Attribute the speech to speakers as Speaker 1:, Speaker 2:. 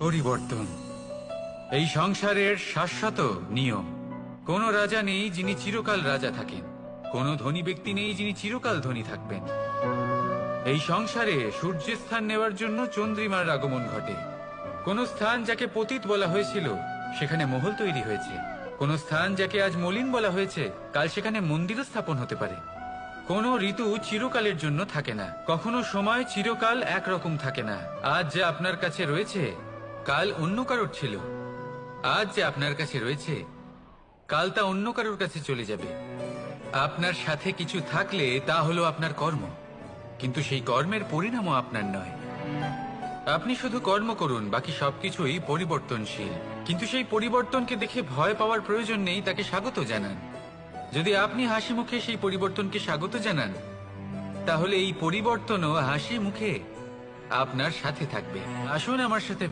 Speaker 1: পরিবর্তন এই সংসারের শাশ্বত নিয়ম। কোন রাজা নেই যিনি চিরকাল রাজা থাকেন, কোন ধনী ব্যক্তি নেই যিনি চিরকাল ধনী থাকবেন। এই সংসারে সূর্যের স্থান নেওয়ার জন্য চন্দ্রিমার আগমন ঘটে। কোন স্থান যাকে পতিত বলা হয়েছিল সেখানে মহল তৈরি হয়েছে, কোন স্থান যাকে আজ মলিন বলা হয়েছে কাল সেখানে মন্দিরও স্থাপন হতে পারে। কোন ঋতু চিরকালের জন্য থাকে না, কখনো সময় চিরকাল একরকম থাকে না। আজ যা আপনার কাছে রয়েছে কাল অন্য কারোর ছিল, আজ যা আপনার কাছে রয়েছে কাল তা অন্য কারোর কাছে চলে যাবে। আপনার সাথে কিছু থাকলে তা হলো আপনার কর্ম, কিন্তু সেই কর্মের পরিণামও আপনার নয়। আপনি শুধু কর্ম করুন, বাকি সবকিছুই পরিবর্তনশীল। কিন্তু সেই পরিবর্তনকে দেখে ভয় পাওয়ার প্রয়োজন নেই, তাকে স্বাগত জানান। যদি আপনি হাসি মুখে সেই পরিবর্তনকে স্বাগত জানান, তাহলে এই পরিবর্তনও হাসি মুখে আপনার সাথে থাকবে। আসুন আমার সাথে